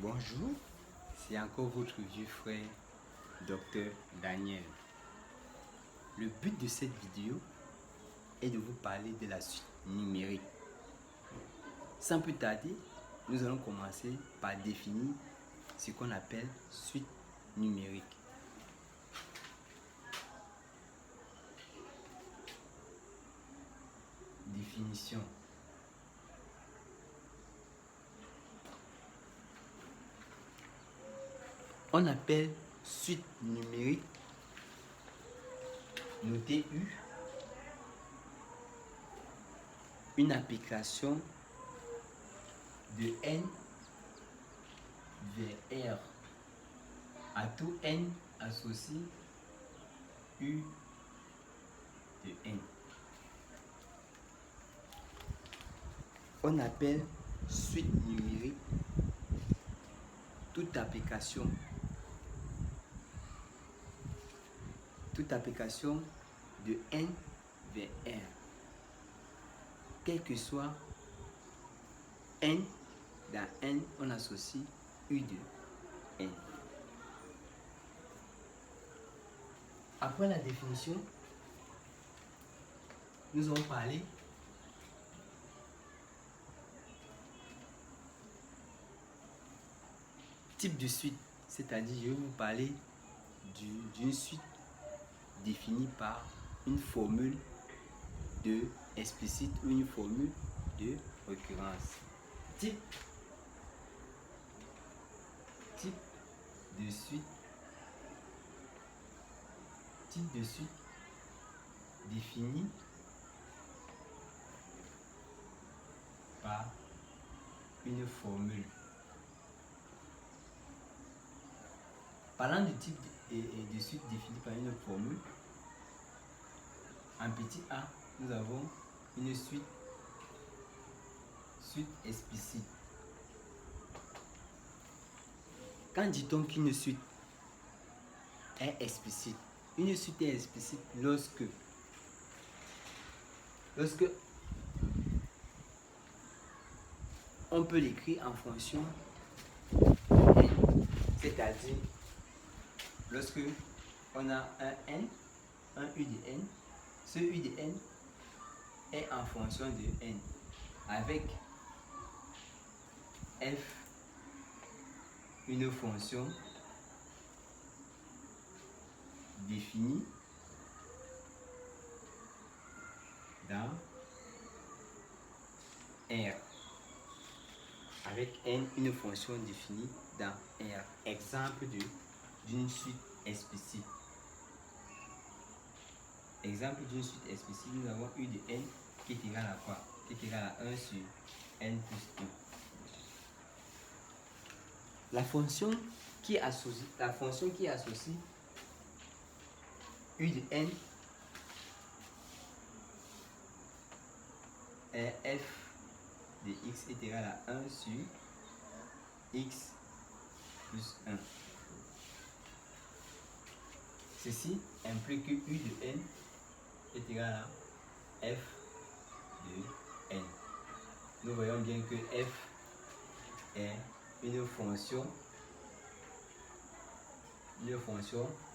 Bonjour, c'est encore votre vieux frère, Dr Daniel. Le but de cette vidéo est de vous parler de la suite numérique. Sans plus tarder, nous allons commencer par définir ce qu'on appelle suite numérique. Définition. On appelle suite numérique, notez U, une application de N vers R. À tout N associe U de N. On appelle suite numérique toute application de N vers R, quel que soit N, dans N, on associe U de N. Après la définition, nous allons parler type de suite, c'est-à-dire je vais vous parler d'une suite définie par une formule de explicite ou une formule de récurrence. Type de suite défini par une formule. Parlant du type de suite défini par une formule, en petit a, nous avons une suite explicite. Quand dit-on qu'une suite est explicite? Une suite est explicite lorsque on peut l'écrire en fonction de n, c'est-à-dire lorsque on a un n, un u de n, ce u de n est en fonction de n avec f, une fonction définie dans R, avec n, une fonction définie dans R. Exemple d'une suite explicite. Exemple d'une suite explicite, nous avons u de n qui est égal à quoi? Qui est égal à 1 sur n plus 1. La fonction qui associe u de n est f de x est égal à 1 sur x plus 1. Ceci implique que u de n est égal à f de n. Nous voyons bien que f est une fonction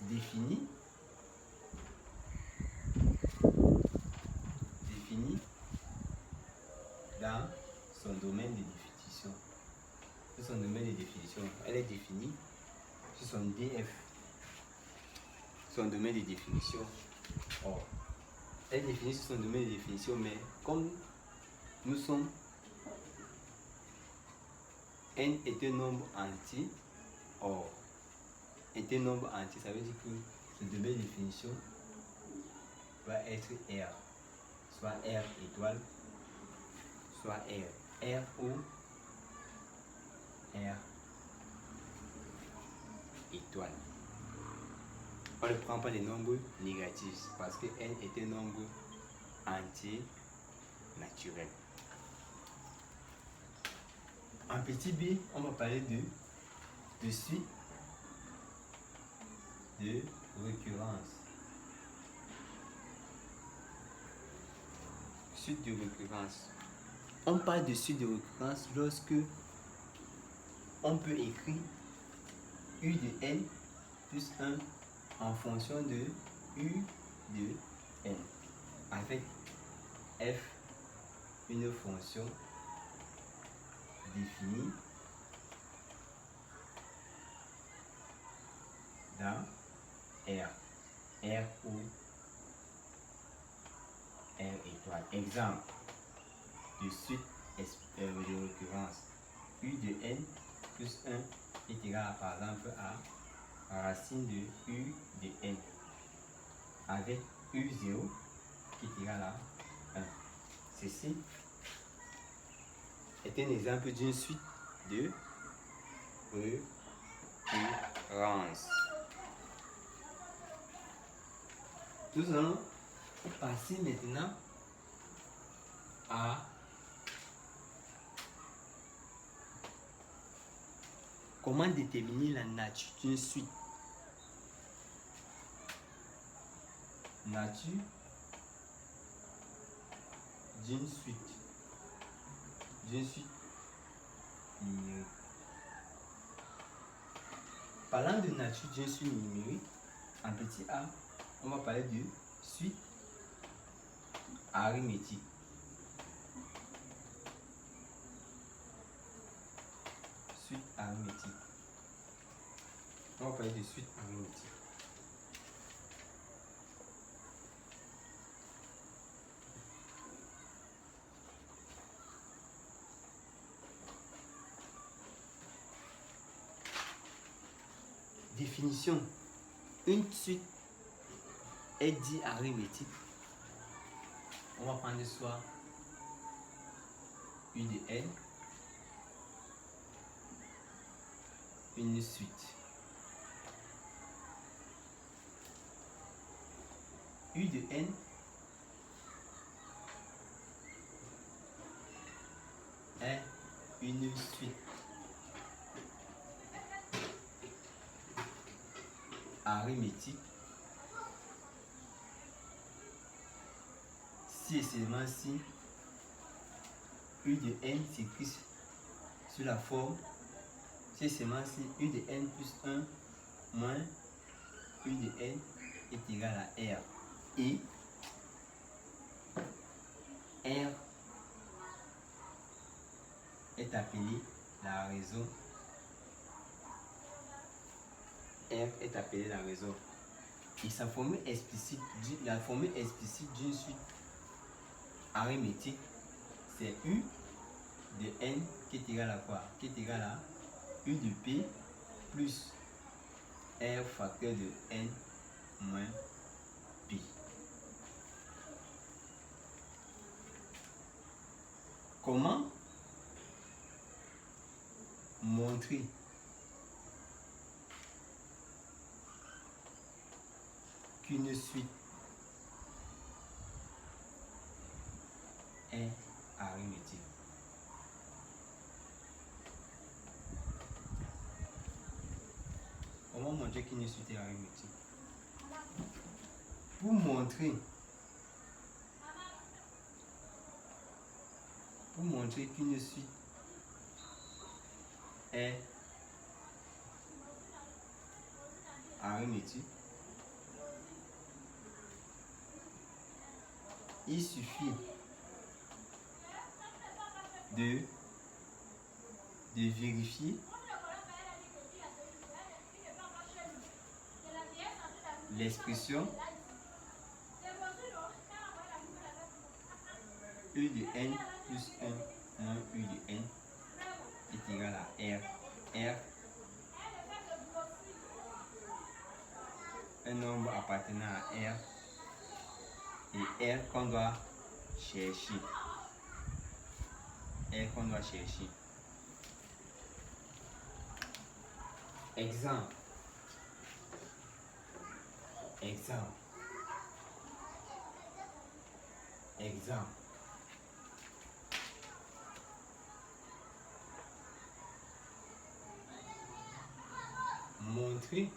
définie dans son domaine de définition. Sur son domaine de définition, elle est définie sur son DF, son domaine de définition. Or, elle est définie sur son domaine de définition, mais comme nous sommes n est un nombre entier, or est un nombre entier, ça veut dire que ce domaine de définition va être R, soit R étoile, soit R ou R étoile. On ne prend pas les nombres négatifs parce que n est un nombre entier naturel. En petit b, on va parler de suite de récurrence. Suite de récurrence. On parle de suite de récurrence lorsque on peut écrire U de n plus 1 en fonction de U de n avec f une fonction définie dans R ou R étoile. Exemple de suite de récurrence. U de n plus 1 est égal par exemple à racine de U de n avec U0 qui est égal à 1. Ceci est un exemple d'une suite de récurrence. Nous allons passer maintenant à comment déterminer la nature d'une suite. Nature d'une suite. Numérique. Parlant de nature d'une suite numérique, en petit a, on va parler de suite arithmétique. Suite arithmétique. On va parler de suite arithmétique. Définition. Une suite est dit arithmétique. On va prendre soit U de n, une suite. U de n est une suite arithmétique si et seulement si U de n s'écrit sur la forme, si et seulement si U de n plus 1 moins U de n est égal à R et R est appelé la raison. R est appelée la raison. Et sa formule explicite, la formule explicite d'une suite arithmétique, c'est U de n qui est égal à quoi? Qui est égal à U de p plus R facteur de n moins p. Comment montrer qu'une suite est arithmétique? Comment montrer qu'une suite est arithmétique? Pour montrer qu'une suite est arithmétique, il suffit de vérifier l'expression U de n plus 1 moins U de n est égal à R. R, un nombre appartenant à R, et R qu'on doit chercher. R qu'on doit chercher. Exemple. Montrer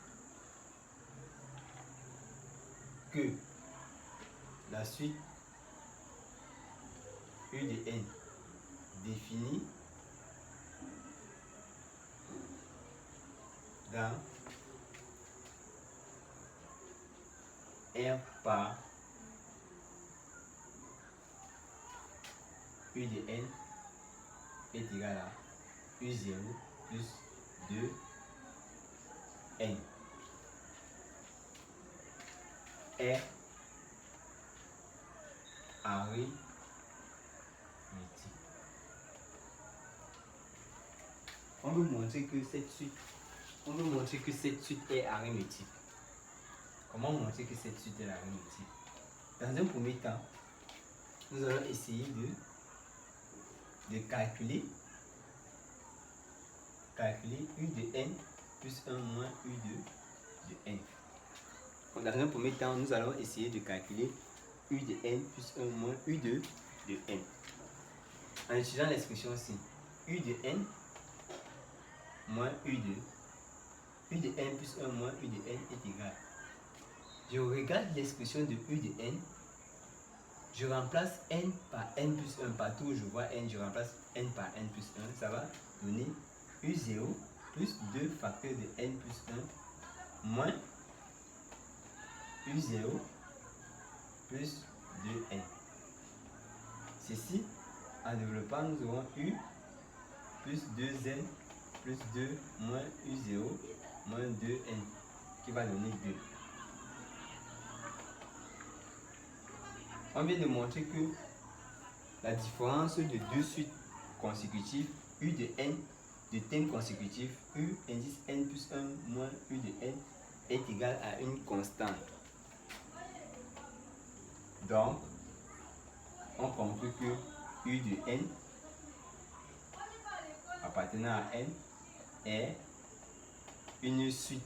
que la suite U de n définie égale R par U de N est égal à U0 plus 2N. R arithmétique. On veut montrer que cette suite est arithmétique. Comment montrer que cette suite est arithmétique? Dans un premier temps, nous allons essayer de calculer U de N plus 1 moins U de N. Donc, dans un premier temps, nous allons essayer de calculer U de N plus 1 moins U de N. En utilisant l'expression ci, U de N moins U de N plus 1 moins U de N est égal. Je regarde l'expression de U de N, je remplace N par N plus 1, partout où je vois N, je remplace N par N plus 1, ça va donner U0 plus 2 facteurs de N plus 1 moins U0 plus 2N. Ceci, en développant, nous aurons U plus 2N plus 2 moins U0 moins 2N qui va donner 2. On vient de montrer que la différence de deux suites consécutives, U de N, de thèmes consécutifs, U indice N plus 1 moins U de N, est égal à une constante. Donc, on conclut que U de N appartenant à N est une suite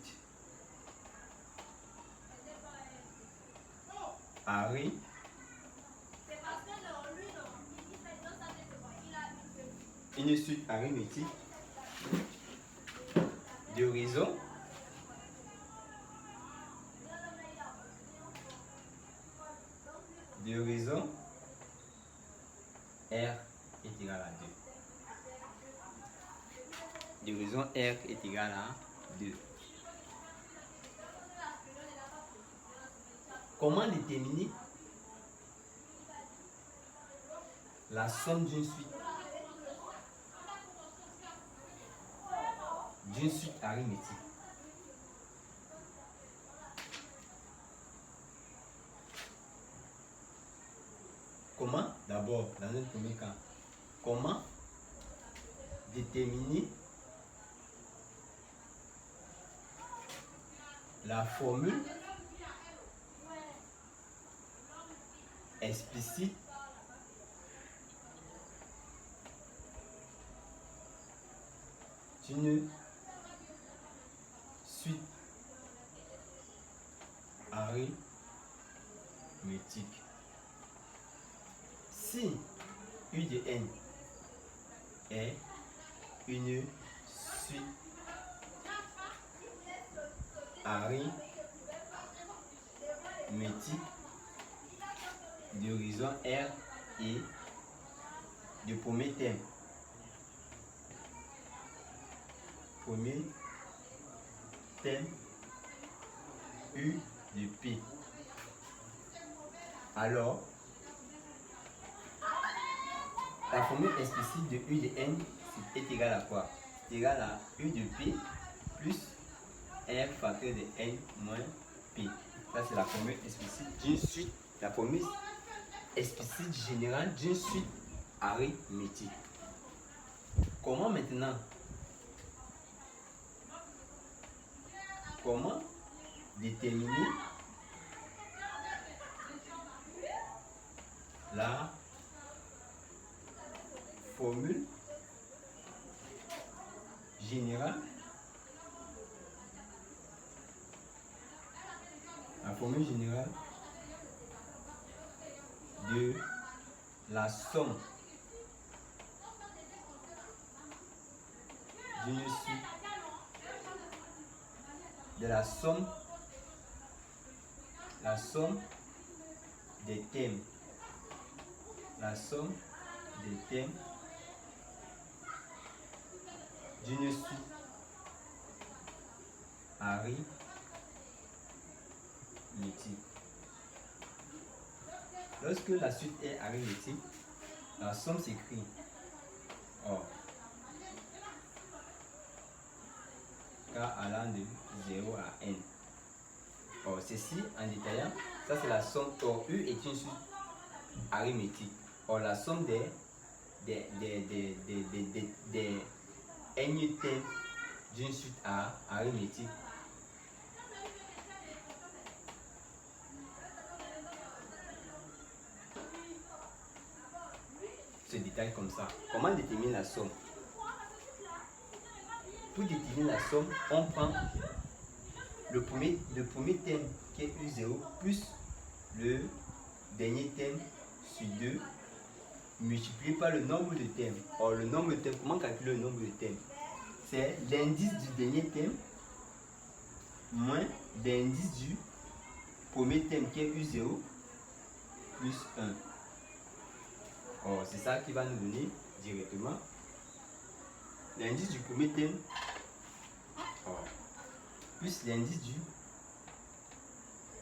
arithmétique de raison R est égal à 2. De raison R est égal à 2. Comment déterminer la somme d'une suite arithmétique? Comment, d'abord, dans un premier cas, comment déterminer la formule explicite d'une suite arithmétique? Si U de N est une suite arithmétique de raison R et du premier thème, U de P, alors la formule explicite de U de N est égale à quoi? C'est égal à U de P plus R facteur de N moins P. Ça, c'est la formule explicite d'une suite, la formule explicite générale d'une suite arithmétique. Comment maintenant? Comment déterminer la formule générale de la somme d'une suite, de la somme des thèmes, d'une suite arithmétique. Lorsque la suite est arithmétique, la somme s'écrit or k allant de 0 à n. Or, ceci en détaillant, ça c'est la somme. Or, U est une suite arithmétique. Or, la somme des n thèmes d'une suite arithmétique se détaille comme ça. Comment déterminer la somme? Pour déterminer la somme, on prend le premier thème qui est U0 plus le dernier thème sur 2 multiplié par le nombre de thèmes. Or, le nombre de thèmes, comment calculer le nombre de thèmes? C'est l'indice du dernier thème moins l'indice du premier thème qui est U0 plus 1. Or, c'est ça qui va nous donner directement l'indice du premier thème plus l'indice du...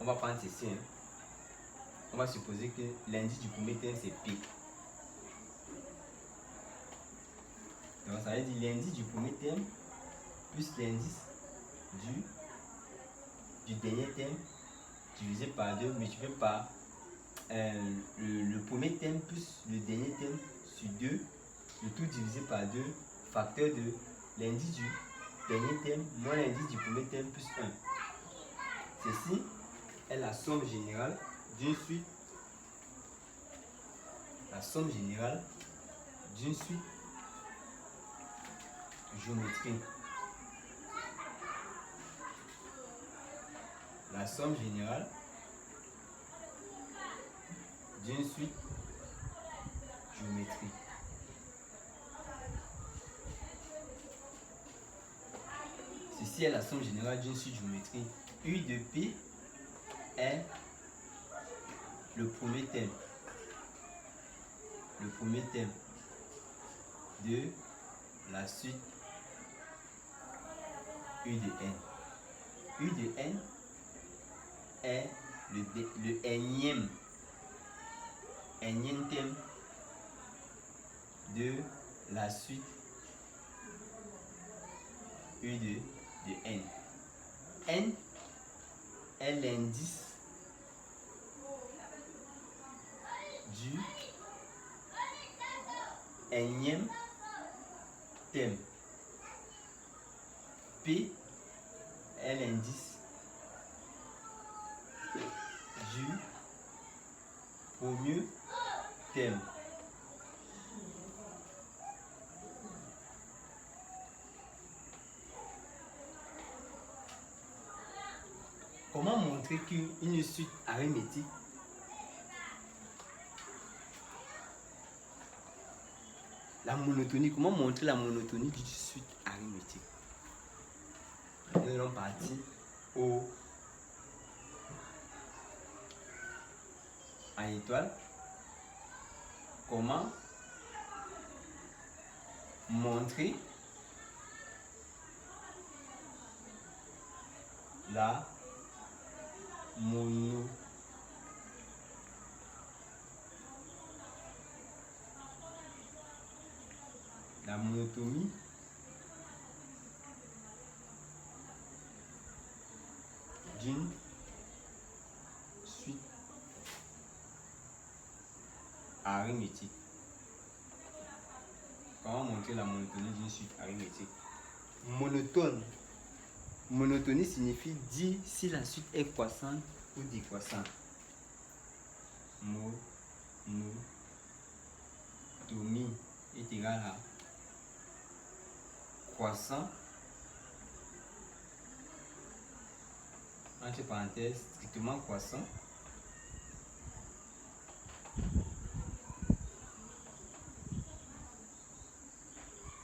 On va prendre ceci. On va supposer que l'indice du premier thème c'est P. Donc ça veut dire l'indice du premier thème plus l'indice du dernier thème divisé par 2 multiplié par le premier thème plus le dernier thème sur 2, le tout divisé par 2, facteur de l'indice du dernier thème moins l'indice du premier thème plus 1. Ceci est la somme générale d'une suite. La somme générale d'une suite géométrique. La somme générale d'une suite géométrique. Ceci est la somme générale d'une suite géométrique. U de P est le premier thème. Le premier thème de la suite U de N. U de N est le énième thème de la suite U de N. N est l'indice du énième thème. P est l'indice du premier thème. Comment montrer qu'une suite arithmétique la monotonie, comment montrer la monotonie d'une suite arithmétique? Nous allons partir en étoile. Comment montrer la monotonie d'une suite arithmétique. Comment montrer la monotonie d'une suite arithmétique? Monotone. Monotonie signifie dire si la suite est croissante ou décroissante. Monotonie est égal à croissant entre parenthèses strictement croissant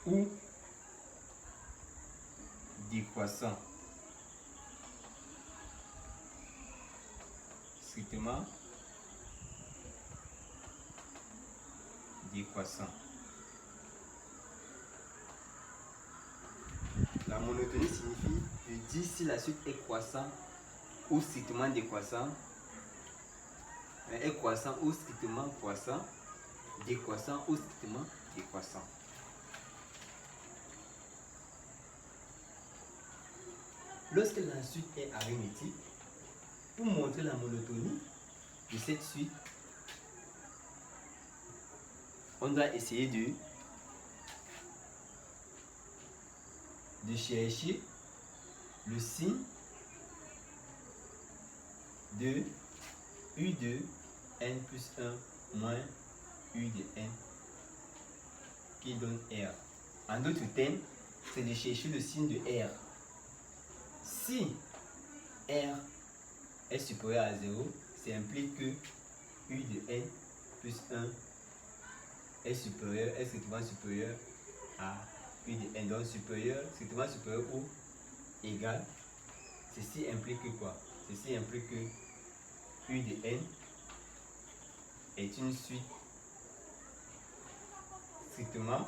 ou décroissant strictement décroissant. La monotonie signifie de dire si la suite est croissant ou strictement décroissant, est croissant ou strictement croissant, décroissant ou strictement décroissant. Lorsque la suite est arithmétique, pour montrer la monotonie de cette suite, on doit essayer de chercher le signe de U de n plus 1 moins U de n qui donne R. En d'autres termes, c'est de chercher le signe de R. Si R est supérieur à 0, ça implique que U de n plus 1 est strictement supérieur à U de n. Donc strictement supérieur ou égal. Ceci implique que quoi? Ceci implique que U de n est une suite strictement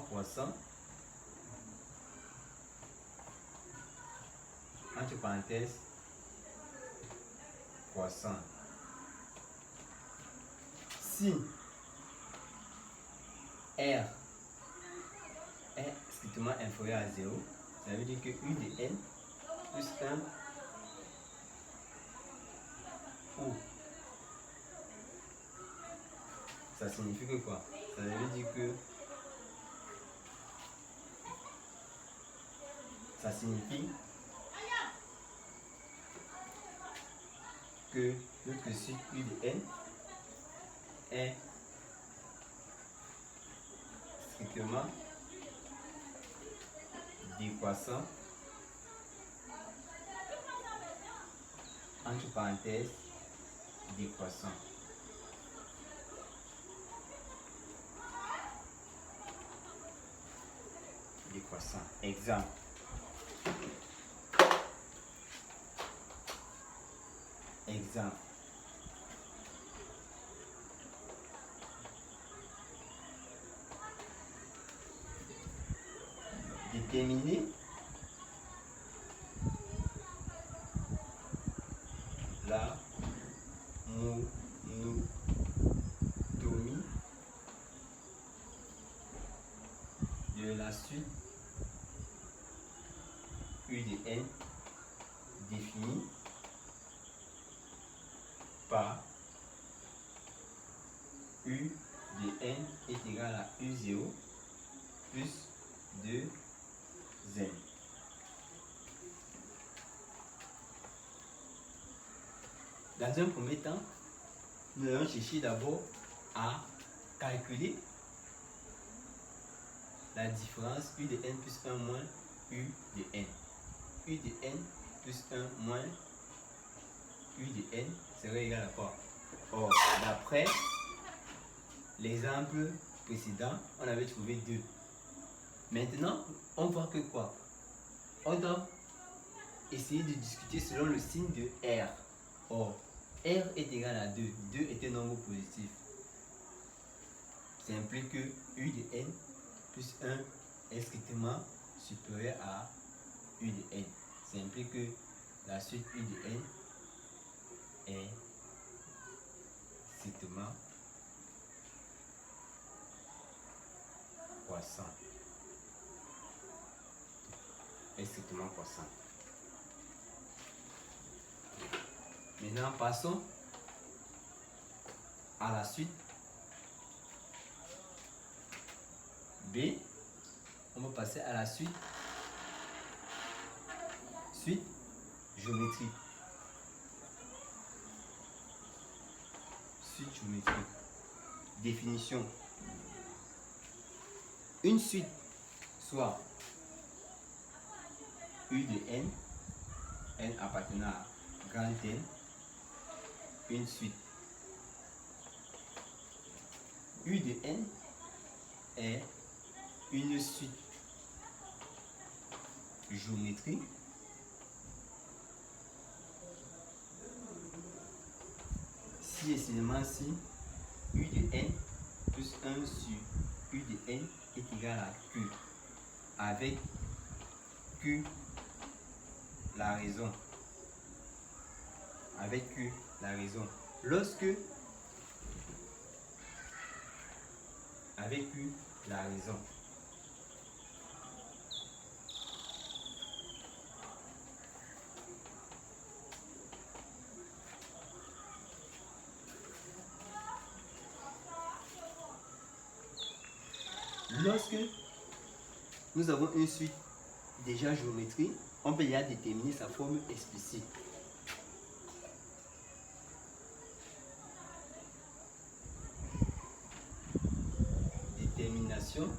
croissant entre parenthèses croissant. Si R est strictement inférieur à 0, ça veut dire que U de n plus 1 ou ça signifie que quoi? Ça veut dire que ça signifie que notre suite U de n est strictement décroissant entre parenthèses décroissant. Décroissant. Exemple. Déterminer la monotomie de la suite U de n définie par U de n est égal à U0 plus 2 n. Dans un premier temps, nous allons chercher d'abord à calculer la différence U de n plus 1 moins U de n. U de n plus 1 moins U de n serait égal à quoi? Or, d'après l'exemple précédent, on avait trouvé 2. Maintenant, on voit que quoi? On doit essayer de discuter selon le signe de R. Or, R est égal à 2. 2 est un nombre positif. Ça implique que U de n plus 1 est strictement supérieur à U de n. Ça implique que la suite U de n est strictement croissant. Strictement croissant. Maintenant, passons à la suite B. On va passer à la suite géométrique. Suite géométrique. Définition. Une suite, soit U de n, n appartenant à grand N, une suite. U de n est une suite géométrique si et seulement si U de n plus 1 sur U de n est égal à Q. Avec Q, la raison. Avec Q, la raison. Avec Q, la raison. Lorsque nous avons une suite déjà géométrique, on peut déjà déterminer sa forme explicite. Détermination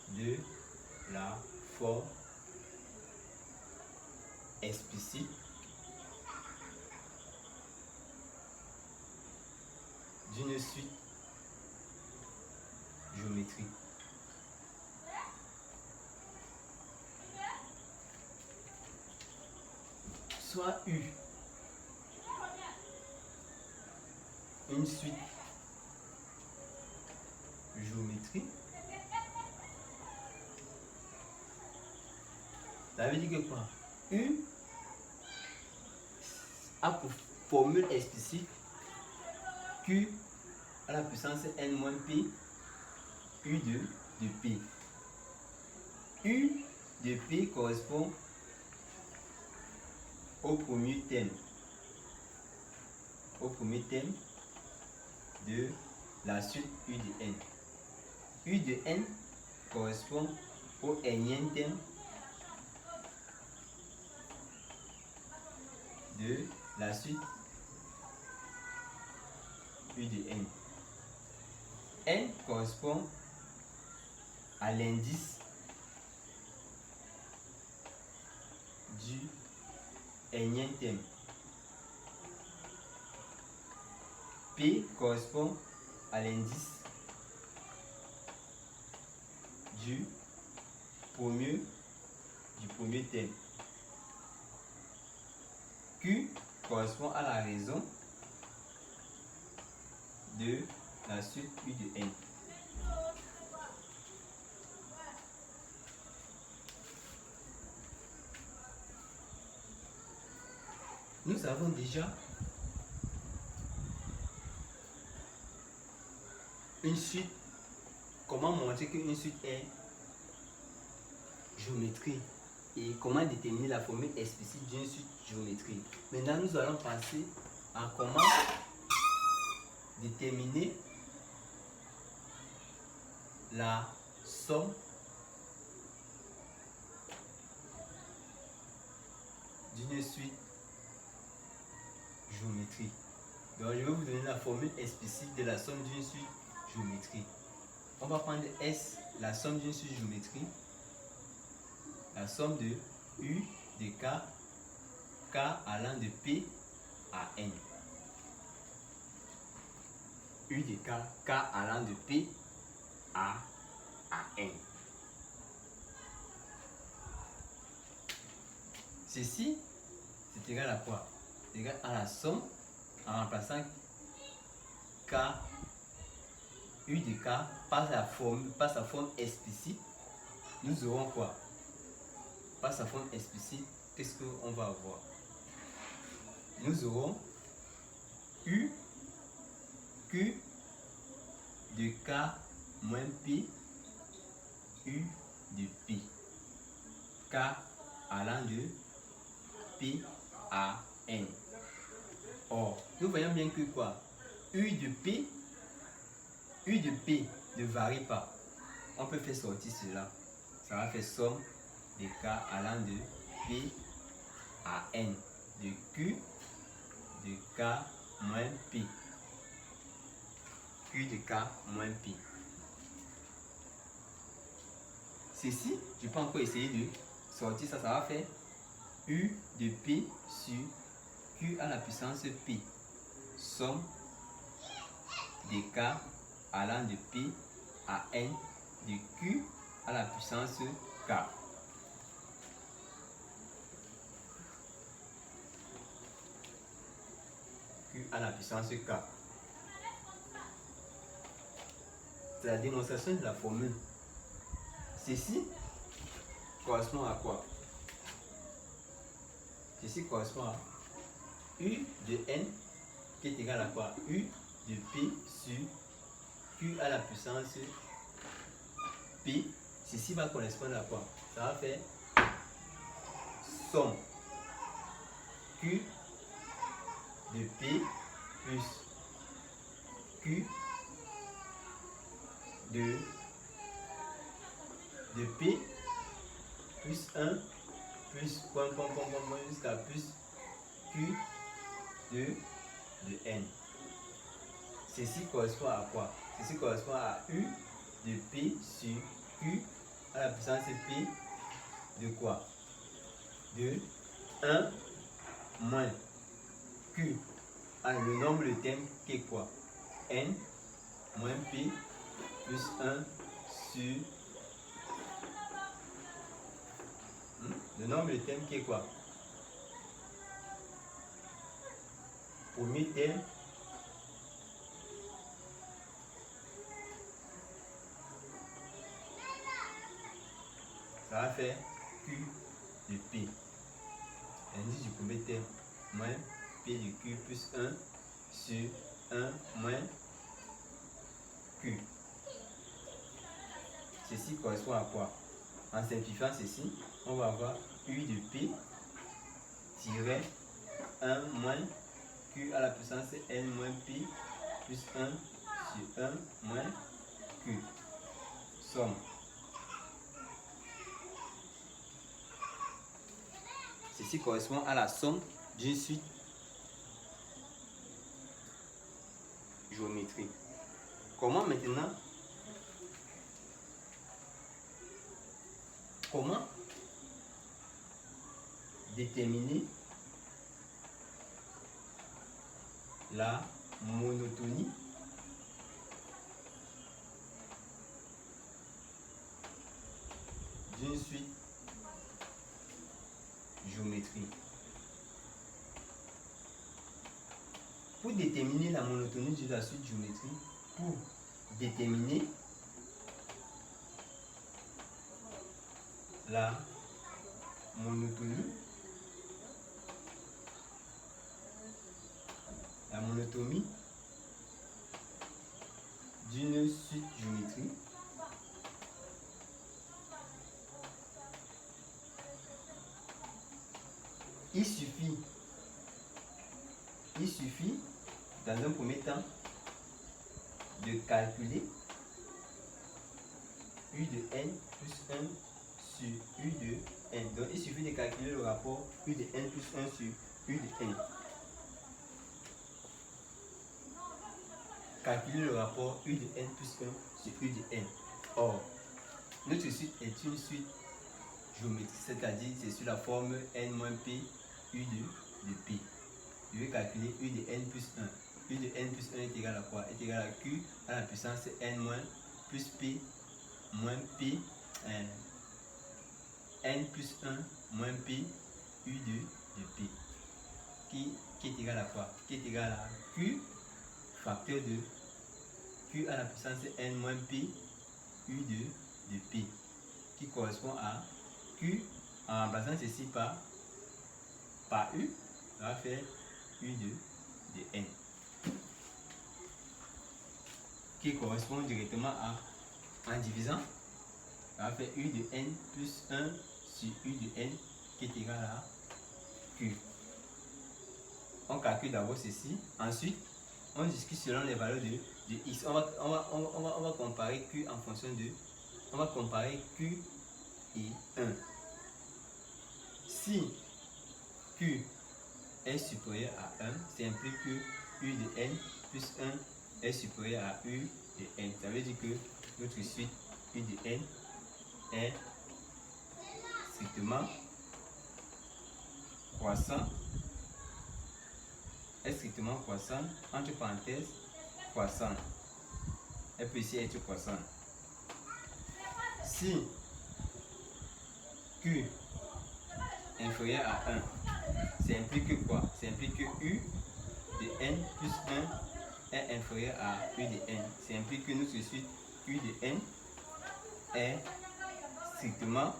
de la forme explicite d'une suite géométrique. Soit U, une suite géométrique, ça veut dire que quoi? U a pour formule explicite Q à la puissance n moins p, U de P. U de P correspond au premier thème de la suite U de n. U de n correspond au énième thème de la suite U de n. N correspond à l'indice du énième thème. P correspond à l'indice du premier thème. Q correspond à la raison de la suite U de n. Nous avons déjà une suite. Comment montrer qu'une suite est géométrique et comment déterminer la formule explicite d'une suite géométrique. Maintenant, nous allons passer à comment déterminer la somme d'une suite géométrique. Donc, je vais vous donner la formule explicite de la somme d'une suite géométrique. On va prendre S, la somme d'une suite géométrique, la somme de U de K allant de P à N. U de K allant de P à N. Ceci, c'est égal à quoi? C'est égal à la somme en remplaçant K, U de K par sa forme explicite. Nous aurons quoi? Par sa forme explicite, qu'est-ce qu'on va avoir? Nous aurons U, Q de K moins P, U de P. K allant de P à N. Or, nous voyons bien que quoi? U de P ne varie pas. On peut faire sortir cela. Ça va faire somme de K allant de P à N. De Q de K moins P. Q de K moins P. Ceci, je peux encore essayer de sortir ça. Ça va faire U de P sur Q à la puissance P. Somme de K allant de P à N de Q à la puissance K. Q Q à la puissance K. C'est la démonstration de la formule. Ceci correspond à quoi? Ceci correspond à U de N qui est égal à quoi? U de P sur Q à la puissance P. Ceci va correspondre à quoi? Ça va faire somme Q de P plus Q de P plus 1 plus jusqu'à plus Q de N. Ceci correspond à quoi? Ceci correspond à U de P sur Q à la puissance P de quoi? De 1 moins Q. Le nombre de termes qui est quoi? N moins P plus 1 sur le nombre de termes qui est quoi? Premier terme ça va faire Q de P. L'indice du premier terme moins P de Q plus 1 sur 1 moins Q. Ceci correspond à quoi? En simplifiant ceci, on va avoir U de P tiré 1 moins Q à la puissance N moins P plus 1 sur 1 moins Q. Somme. Ceci correspond à la somme d'une suite géométrique. Comment maintenant? Comment déterminer la monotonie d'une suite géométrique? Pour déterminer la monotonie de la suite géométrique, pour déterminer la monotonie d'une suite géométrique, il suffit dans un premier temps de calculer U de N plus 1 sur U de N. Donc il suffit de calculer le rapport U de N plus 1 sur U de N. Calculer le rapport U de N plus 1 sur U de N. Or, notre suite est une suite géométrique, c'est-à-dire c'est sur la forme N moins P U de P. Je vais calculer U de N plus 1. U de N plus 1 est égal à quoi? Est égal à Q à la puissance N moins plus P moins P N plus 1 moins P U de P. Qui est égal à quoi? Qui est égal à Q facteur de Q à la puissance N moins P U de P. Qui correspond à Q en remplaçant ceci par U, ça va faire U de N. Qui correspond directement à, en divisant, ça va faire U de N plus 1 sur U de N qui est égal à Q. On calcule d'abord ceci, ensuite on discute selon les valeurs de X. On va comparer Q en fonction de, on va comparer Q et 1. Si Q est supérieur à 1, ça implique que U de N plus 1 est supérieur à U de N. Ça veut dire que notre suite U de N est strictement croissant, entre parenthèses, croissant. Elle peut ici être croissant. Si Q inférieur à 1, ça implique quoi? Ça implique que U de n plus 1 est inférieur à u de n. Ça implique que notre suite u de n est strictement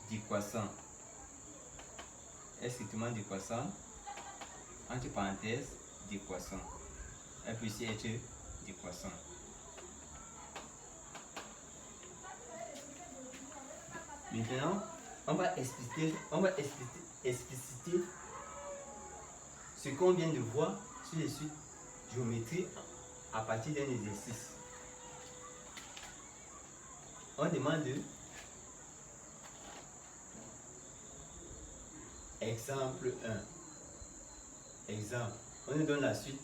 décroissant. Entre parenthèses, décroissant. Elle peut aussi être décroissant. Maintenant, on va expliciter ce qu'on vient de voir sur les suites géométriques à partir d'un exercice. On demande exemple 1. Exemple, on nous donne la suite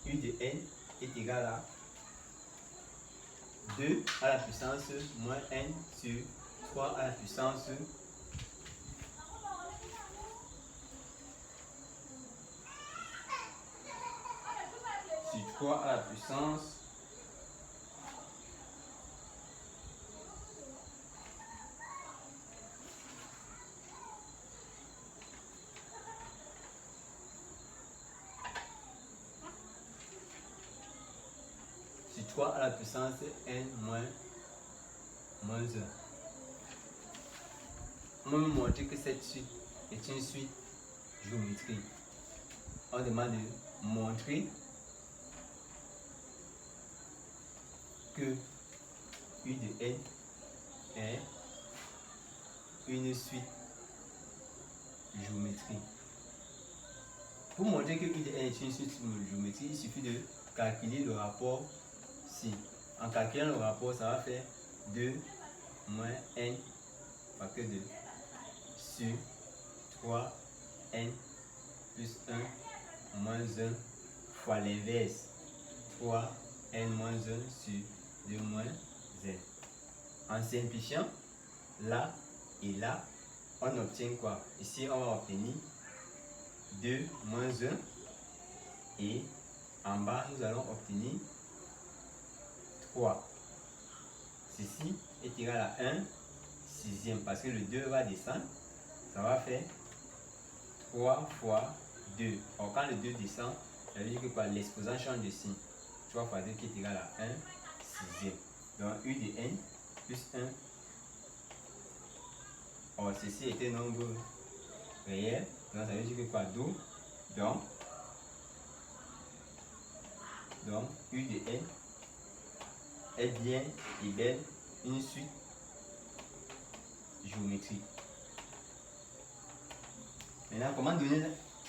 u de n est égal à 2 à la puissance moins n sur 3 à la puissance sur 3 à la puissance sur 3 à la puissance n moins 1. On va me montrer que cette suite est une suite géométrique. On demande de montrer que u de n est une suite géométrique. Pour montrer que u de n est une suite géométrique, il suffit de calculer le rapport ci. En calculant le rapport, ça va faire 2 moins n facteur de sur 3n plus 1 moins 1 fois l'inverse 3n moins 1 sur 2 moins n. En simplifiant là et là, on obtient quoi? Ici, on va obtenir 2 moins 1 et en bas, nous allons obtenir 3. Ceci est égal à 1 sixième parce que le 2 va descendre. Ça va faire 3 fois 2. Or, quand le 2 descend, ça veut dire que l'exposant change de signe. 3 fois 2 qui est égal à 1 sixième. Donc, u de n plus 1. Or, ceci est un nombre réel. Donc, ça veut dire que quoi? Donc, u de n est bien et belle une suite géométrique. Maintenant,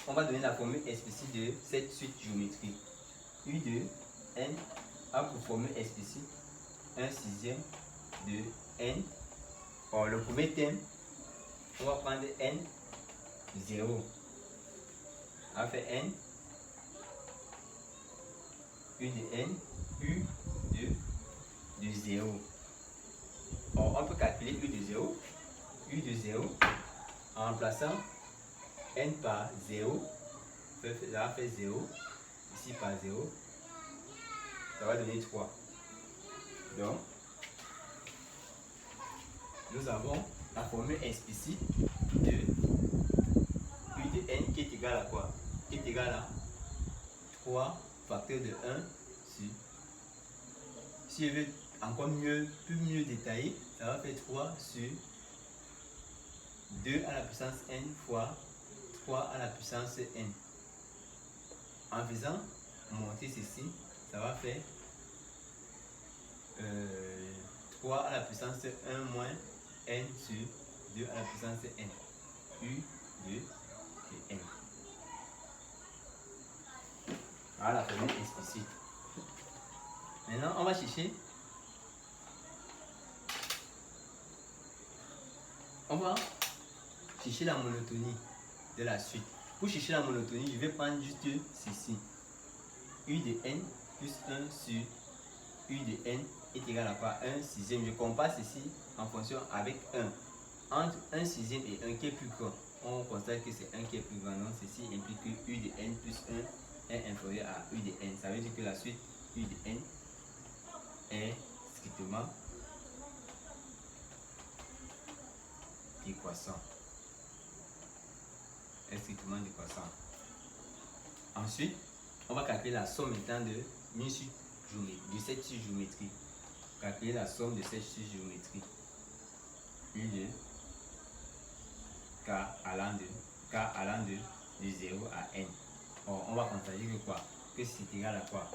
on va donner la formule explicite de cette suite géométrique. U de n a pour formule explicite 1 sixième de n. Or, le premier terme, on va prendre n 0. On va faire n u de n, u de 0. Or, on peut calculer u de 0. U de 0 en remplaçant n par 0, ça va faire 0, ici par 0, ça va donner 3. Donc, nous avons la formule explicite de u de n qui est égal à quoi? Qui est égal à 3 facteur de 1 sur. Si je veux encore mieux détailler, ça va faire 3 sur 2 à la puissance n fois 3 à la puissance n. En faisant monter ceci, ça va faire 3 à la puissance 1 moins n sur 2 à la puissance n. U de n. Voilà la formule explicite. Maintenant, on va chercher. On va chercher la monotonie de la suite. Pour chercher la monotonie, je vais prendre juste ceci. U de n plus 1 sur U de n est égal à quoi? 1 sixième. Je compare ceci en fonction avec 1. Entre 1 sixième et 1 qui est plus grand, on constate que c'est 1 qui est plus grand. Donc ceci implique que U de n plus 1 est inférieur à U de n. Ça veut dire que la suite U de n est strictement décroissant. est strictement décroissant. Ensuite, on va calculer la somme étant de cette suite géométrique. Calculer la somme de cette suite géométrique. U de K allant de 0 à N. Or, on va constater que quoi? Que c'est égal à quoi?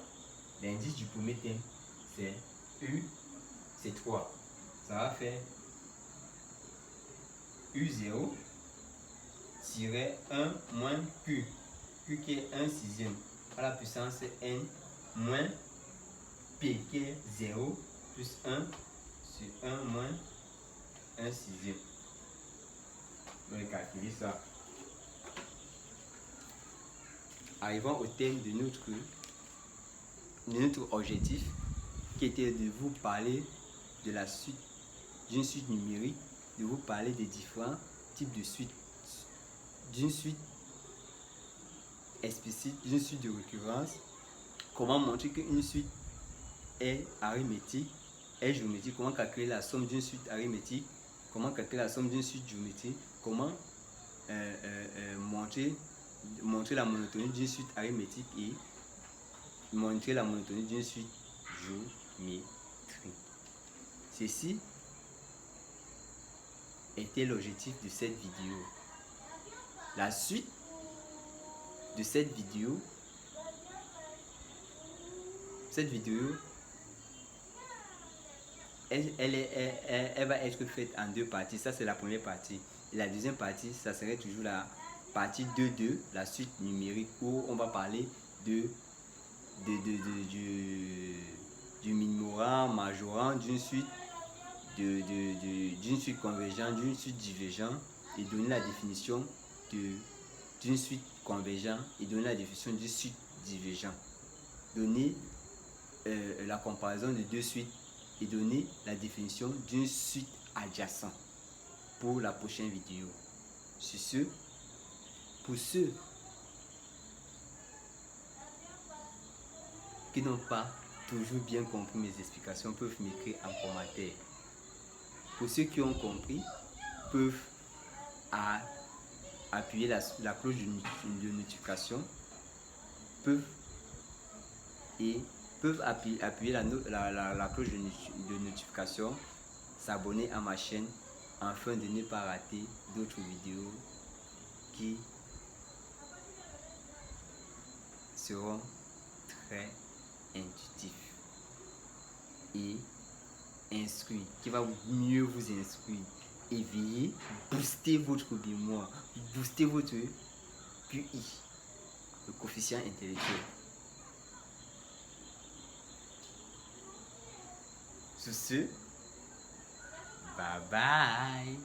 L'indice du premier thème, c'est U, c'est 3. Ça va faire U0 tiret 1 moins Q. Q qui est 1 sixième à la puissance N moins P qui est 0 plus 1 sur 1 moins 1 sixième. On va calculer ça. Arrivons au thème de notre objectif qui était de vous parler de la suite, d'une suite numérique, de vous parler des différents types de suites, d'une suite explicite, d'une suite de récurrence, comment montrer qu'une suite est arithmétique, est géométrique, comment calculer la somme d'une suite arithmétique, comment calculer la somme d'une suite géométrique, comment montrer la monotonie d'une suite arithmétique et montrer la monotonie d'une suite géométrique. Ceci était l'objectif de cette vidéo. La suite de cette vidéo elle va être faite en deux parties. Ça, c'est la première partie. Et la deuxième partie, ça serait toujours la partie 2, la suite numérique, où on va parler du minorant, majorant, d'une suite convergente, d'une suite divergente, et donner la définition d'une suite convergente et donner la définition d'une suite divergente. Donner la comparaison de deux suites et donner la définition d'une suite adjacente pour la prochaine vidéo. Sur ce, pour ceux qui n'ont pas toujours bien compris mes explications, peuvent m'écrire en commentaire. Pour ceux qui ont compris, peuvent appuyer la cloche de notification, peuvent appuyer la cloche de notification, s'abonner à ma chaîne afin de ne pas rater d'autres vidéos qui seront très intuitifs et instruits, qui va mieux vous instruire et veiller, booster votre mémoire, booster votre QI, le coefficient intellectuel. Sur ce, bye bye.